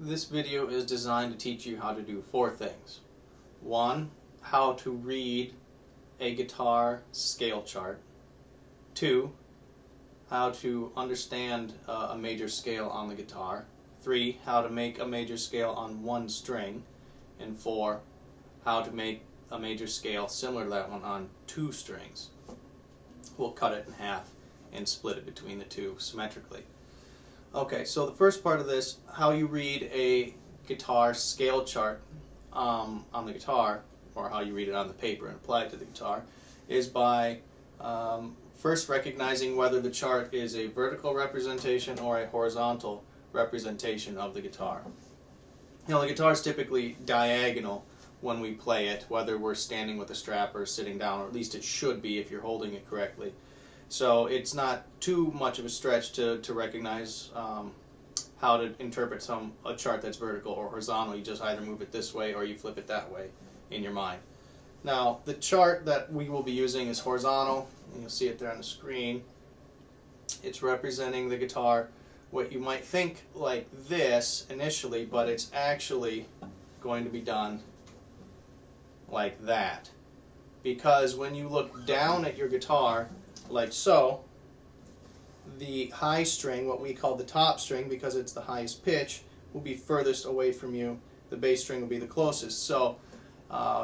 This video is designed to teach you how to do four things. One, how to read a guitar scale chart. Two, how to understand a major scale on the guitar. Three, how to make a major scale on one string. And four, how to make a major scale similar to that one on two strings. We'll cut it in half and split it between the two symmetrically. Okay, so the first part of this, how you read a guitar scale chart on the guitar, or how you read it on the paper and apply it to the guitar, is by first recognizing whether the chart is a vertical representation or a horizontal representation of the guitar. You know, the guitar is typically diagonal when we play it, whether we're standing with a strap or sitting down, or at least it should be if you're holding it correctly. So it's not too much of a stretch to recognize how to interpret a chart that's vertical or horizontal. You just either move it this way or you flip it that way in your mind. Now, the chart that we will be using is horizontal, and you'll see it there on the screen. It's representing the guitar, what you might think like this initially, but it's actually going to be done like that. Because when you look down at your guitar, like so, the high string, what we call the top string because it's the highest pitch, will be furthest away from you. The bass string will be the closest. So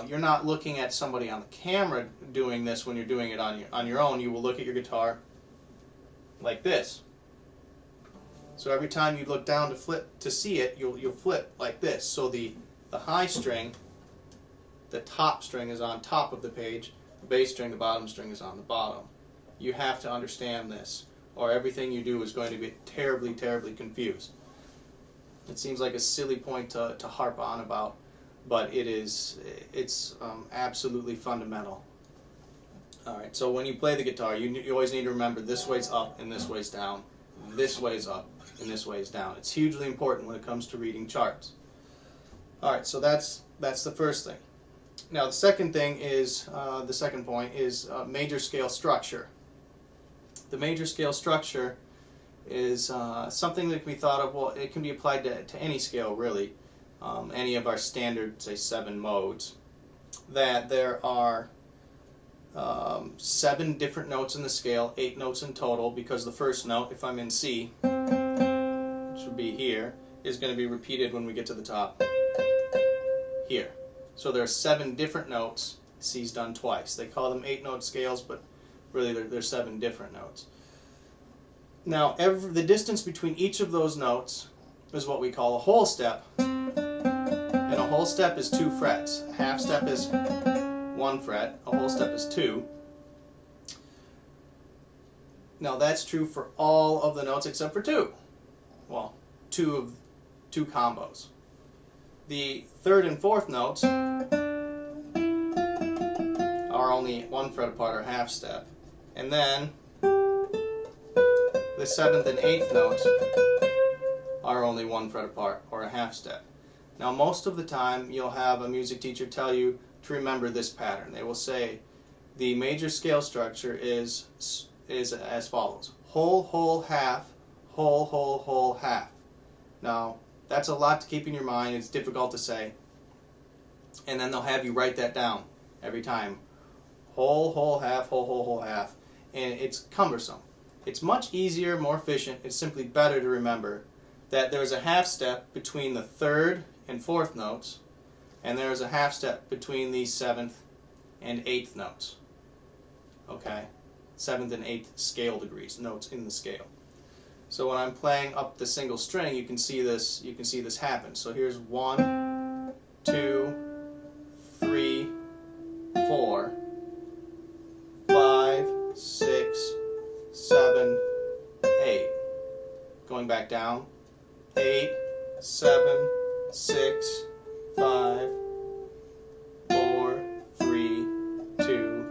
you're not looking at somebody on the camera doing this when you're doing it on your own. You will look at your guitar like this. So every time you look down to see it, you'll flip like this. So the high string, the top string, is on top of the page. The bass string, the bottom string, is on the bottom. You have to understand this, or everything you do is going to be terribly, terribly confused. It seems like a silly point to harp on about, but it's absolutely fundamental. Alright, so when you play the guitar, you always need to remember this way's up and this way's down, this way's up and this way's down. It's hugely important when it comes to reading charts. Alright, so that's the first thing. Now the second thing is, the second point is major scale structure. The major scale structure is something that can be thought of, well, it can be applied to any scale really, any of our standard, say, 7 modes, that there are 7 different notes in the scale, 8 notes in total, because the first note, if I'm in C, which would be here, is going to be repeated when we get to the top here. So there are 7 different notes. C's done twice. They call them 8-note scales, but really they're 7 different notes. Now, the distance between each of those notes is what we call a whole step. And a whole step is 2 frets. A half step is 1 fret. A whole step is 2. Now that's true for all of the notes except for 2. Well, 2 combos. The third and fourth notes are only 1 fret apart, or half step. And then the 7th and 8th notes are only 1 fret apart, or a half step. Now most of the time you'll have a music teacher tell you to remember this pattern. They will say the major scale structure is as follows: whole, whole, half, whole, whole, whole, half. Now that's a lot to keep in your mind. It's difficult to say. And then they'll have you write that down every time. Whole, whole, half, whole, whole, whole, half. And it's cumbersome. It's much easier, more efficient, it's simply better to remember that there's a half step between the 3rd and 4th notes, and there's a half step between the 7th and 8th notes. Okay? 7th and 8th scale degrees, notes in the scale. So when I'm playing up the single string, you can see this happen. So here's 1, 2, 3, 4, 5, 6, 7, 8. Going back down. 8, 7, 6, 5, 4, 3, 2,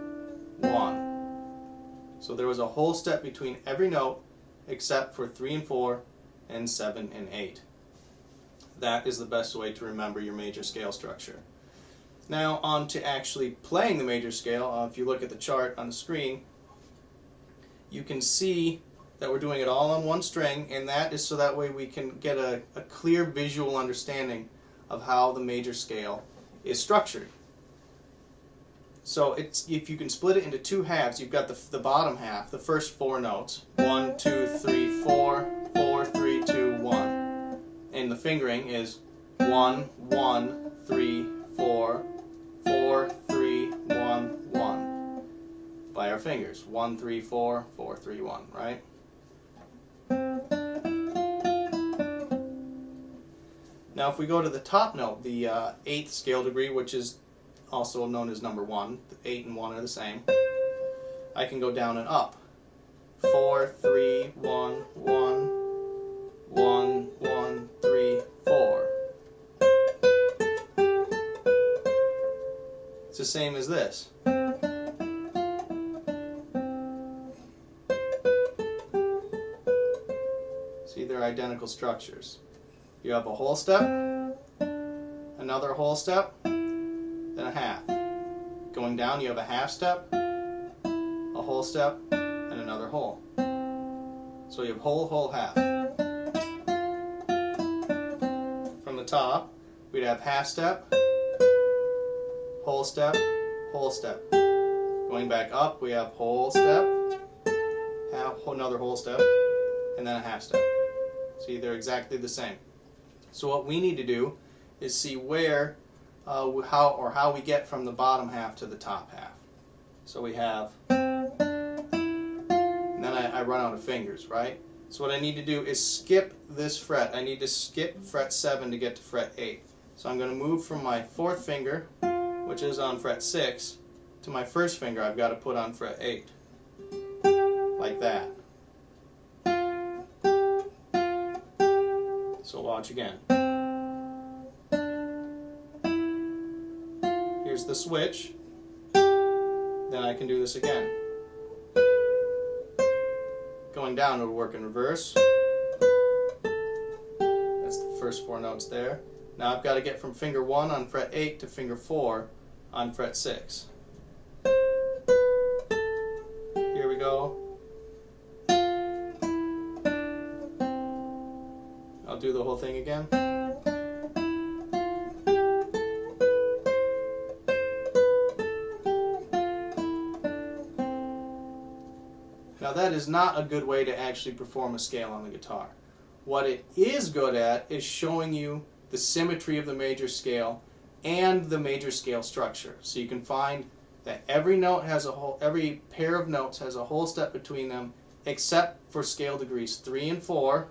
1. So there was a whole step between every note except for 3 and 4 and 7 and 8. That is the best way to remember your major scale structure. Now on to actually playing the major scale. If you look at the chart on the screen, you can see that we're doing it all on one string, and that is so that way we can get a clear visual understanding of how the major scale is structured. So if you can split it into two halves, you've got the bottom half, the first four notes, 1, 2, 3, 4, 4, 3, 2, 1. And the fingering is 1, 1, 3, 4, 4, 3, 1, 1. By our fingers, 1, 3, 4, 4, 3, 1, right? Now if we go to the top note, the 8th scale degree, which is also known as number 1, the 8 and 1 are the same, I can go down and up. 4, 3, 1, 1, 1, 1, 3, 4. It's the same as this. See, they're identical structures. You have a whole step, another whole step, then a half. Going down, you have a half step, a whole step, and another whole. So you have whole, whole, half. From the top, we'd have half step, whole step, whole step. Going back up, we have whole step, another whole step, and then a half step. See, they're exactly the same. So what we need to do is see where, how we get from the bottom half to the top half. So we have, and then I run out of fingers, right? So what I need to do is skip this fret. I need to skip fret 7 to get to fret 8. So I'm going to move from my 4th finger, which is on fret 6, to my 1st finger I've got to put on fret 8. Like that. So watch again. Here's the switch. Then I can do this again. Going down, it'll work in reverse. That's the first 4 notes there. Now I've got to get from finger 1 on fret 8 to finger 4 on fret 6. Here we go. I'll do the whole thing again. Now that is not a good way to actually perform a scale on the guitar. What it is good at is showing you the symmetry of the major scale and the major scale structure. So you can find that every note has every pair of notes has a whole step between them, except for scale degrees 3 and 4.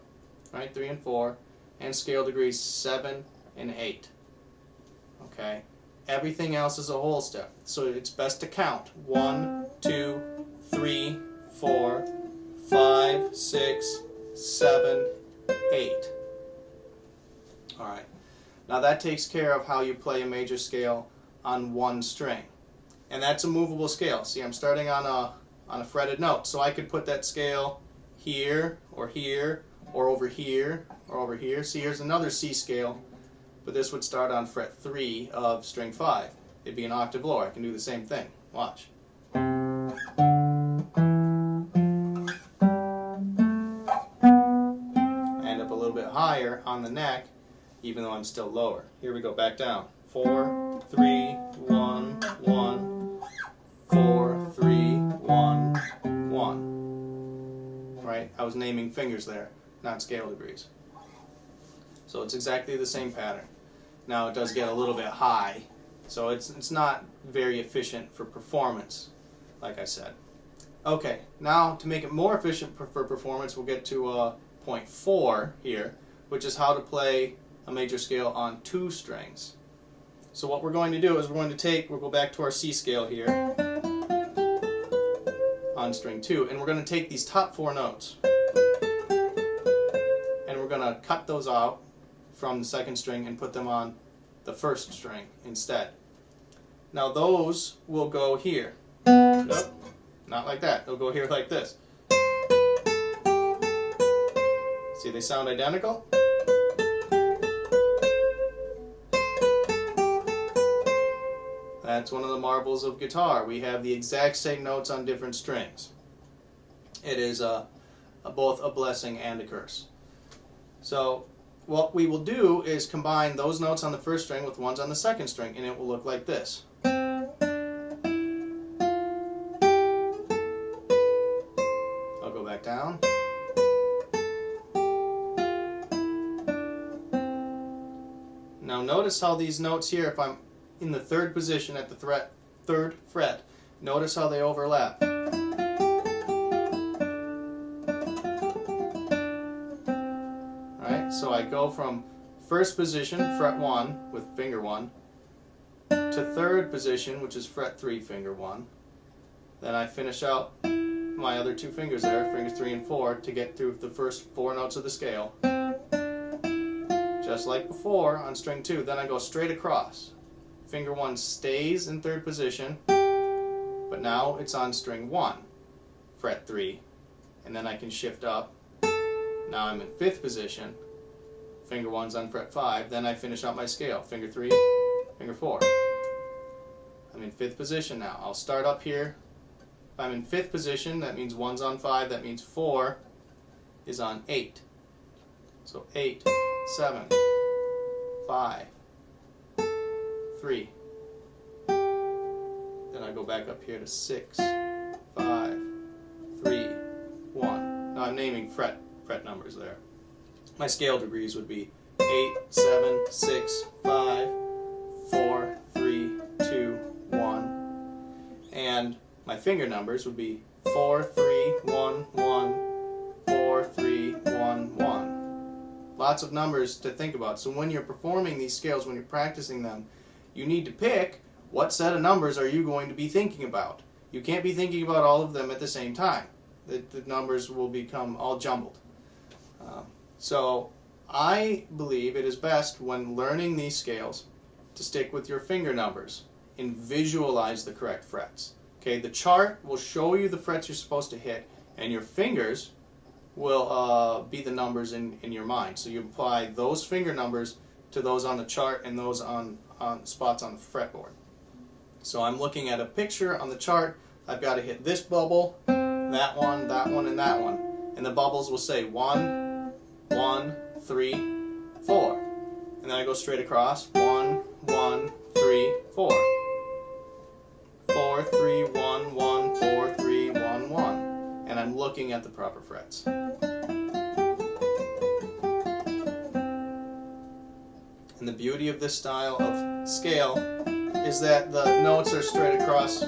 Right, 3 and 4, and scale degrees 7 and 8. Okay, everything else is a whole step. So it's best to count 1, 2, 3, 4, 5, 6, 7, 8. All right. Now that takes care of how you play a major scale on one string, and that's a movable scale. See, I'm starting on a fretted note, so I could put that scale here or here, or over here, or over here. See, here's another C scale, but this would start on fret 3 of string 5. It'd be an octave lower. I can do the same thing. Watch. End up a little bit higher on the neck, even though I'm still lower. Here we go, back down. 4, 3, 1, 1, 4, 3, 1, 1. Right? I was naming fingers there, not scale degrees. So it's exactly the same pattern. Now it does get a little bit high, so it's not very efficient for performance, like I said. Okay, now to make it more efficient for performance, we'll get to point 4 here, which is how to play a major scale on 2 strings. So what we're going to do is we'll go back to our C scale here on string 2, and we're going to take these top 4 notes, and we're going to cut those out from the 2nd string and put them on the 1st string instead. Now those will go here. Nope, not like that. They'll go here like this. See, they sound identical? That's one of the marvels of guitar. We have the exact same notes on different strings. It is both a blessing and a curse. So what we will do is combine those notes on the first string with ones on the second string, and it will look like this. I'll go back down. Now notice how these notes here, if I'm in the third position at the third fret, notice how they overlap. Alright, so I go from first position, fret 1 with finger 1, to third position, which is fret 3, finger 1. Then I finish out my other two fingers there, fingers 3 and 4, to get through the first 4 notes of the scale. Just like before on string 2, then I go straight across. Finger 1 stays in third position, but now it's on string 1, fret 3, and then I can shift up. Now I'm in 5th position, finger 1's on fret 5, then I finish out my scale, finger 3, finger 4. I'm in 5th position now. I'll start up here. If I'm in 5th position, that means 1's on 5, that means 4 is on 8. So 8, 7, 5, 3. Then I go back up here to 6, 5, 3, 1. Now I'm naming fret numbers there. My scale degrees would be 8, 7, 6, 5, 4, 3, 2, 1. And my finger numbers would be 4, 3, 1, 1, 4, 3, 1, 1. Lots of numbers to think about. So when you're performing these scales, when you're practicing them, you need to pick what set of numbers are you going to be thinking about. You can't be thinking about all of them at the same time. The numbers will become all jumbled. So I believe it is best when learning these scales to stick with your finger numbers and visualize the correct frets. Okay, the chart will show you the frets you're supposed to hit, and your fingers will be the numbers in your mind. So you apply those finger numbers to those on the chart and those on spots on the fretboard. So I'm looking at a picture on the chart. I've got to hit this bubble, that one, and that one. And the bubbles will say 1, 1, 3, 4. And then I go straight across. 1, 1, 3, 4. 4, 3, 1, 1, 4, 3, 1, 1. And I'm looking at the proper frets. And the beauty of this style of scale is that the notes are straight across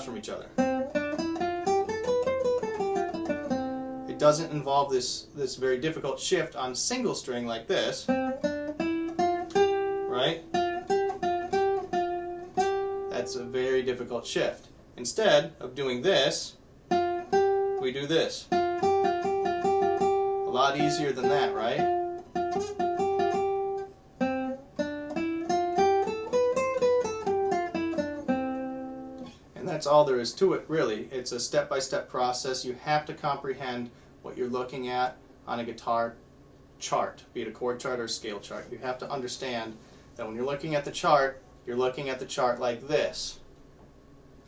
from each other. It doesn't involve this very difficult shift on single string like this, right? That's a very difficult shift. Instead of doing this, we do this. A lot easier than that, right? That's all there is to it, really. It's a step-by-step process. You have to comprehend what you're looking at on a guitar chart, be it a chord chart or a scale chart. You have to understand that when you're looking at the chart, you're looking at the chart like this,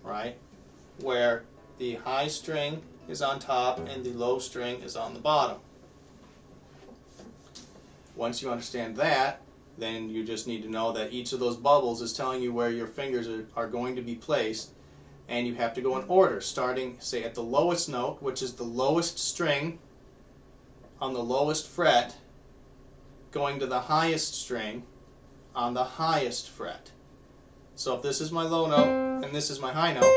right? Where the high string is on top and the low string is on the bottom. Once you understand that, then you just need to know that each of those bubbles is telling you where your fingers are going to be placed. And you have to go in order, starting, say, at the lowest note, which is the lowest string on the lowest fret, going to the highest string on the highest fret. So if this is my low note and this is my high note,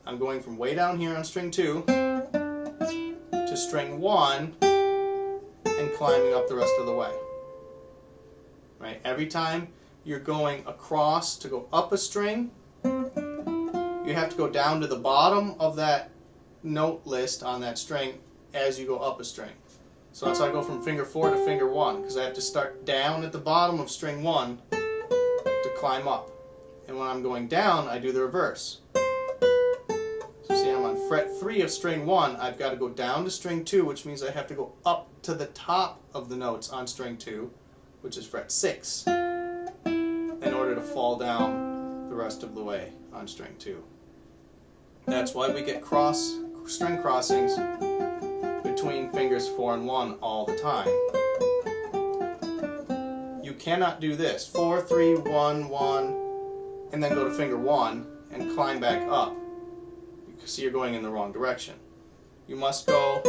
I'm going from way down here on string 2 to string 1 and climbing up the rest of the way. Right? Every time you're going across to go up a string, you have to go down to the bottom of that note list on that string as you go up a string. So that's how I go from finger 4 to finger 1, because I have to start down at the bottom of string 1 to climb up. And when I'm going down, I do the reverse. So see, I'm on fret 3 of string 1. I've got to go down to string 2, which means I have to go up to the top of the notes on string 2, which is fret 6, in order to fall down the rest of the way on string 2. That's why we get string crossings between fingers 4 and 1 all the time. You cannot do this 4, 3, 1, 1 and then go to finger 1 and climb back up. See, you're going in the wrong direction. You must go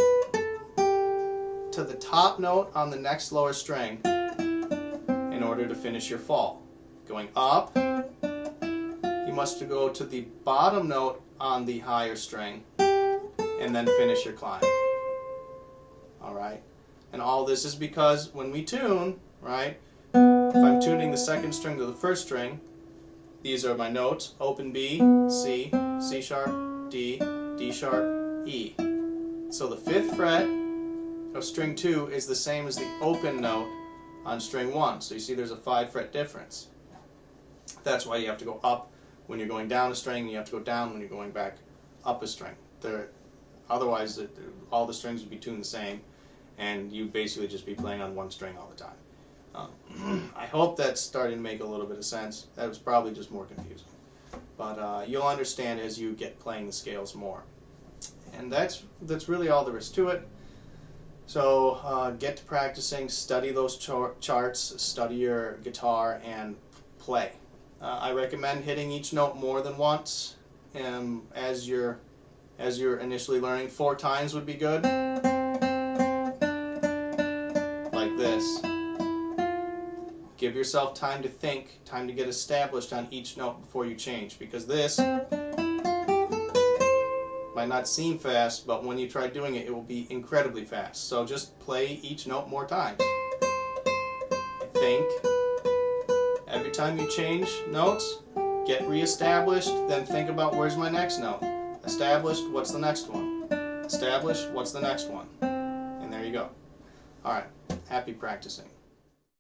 to the top note on the next lower string in order to finish your fall. Going up, you must go to the bottom note on the higher string and then finish your climb. Alright? And all this is because when we tune, right, if I'm tuning the second string to the first string, these are my notes: open B, C, C sharp, D, D sharp, E. So the 5th fret of string 2 is the same as the open note on string 1. So you see there's a 5 fret difference. That's why you have to go up when you're going down a string, and you have to go down when you're going back up a string. Otherwise, all the strings would be tuned the same, and you'd basically just be playing on one string all the time. I hope that's starting to make a little bit of sense. That was probably just more confusing. But you'll understand as you get playing the scales more. And that's really all there is to it. So get to practicing, study those charts, study your guitar, and play. I recommend hitting each note more than once as you're initially learning. 4 times would be good. Like this. Give yourself time to think, time to get established on each note before you change, because this might not seem fast, but when you try doing it, it will be incredibly fast. So just play each note more times. Think. Every time you change notes, get re-established, then think about where's my next note. Established, what's the next one? Established, what's the next one? And there you go. Alright, happy practicing.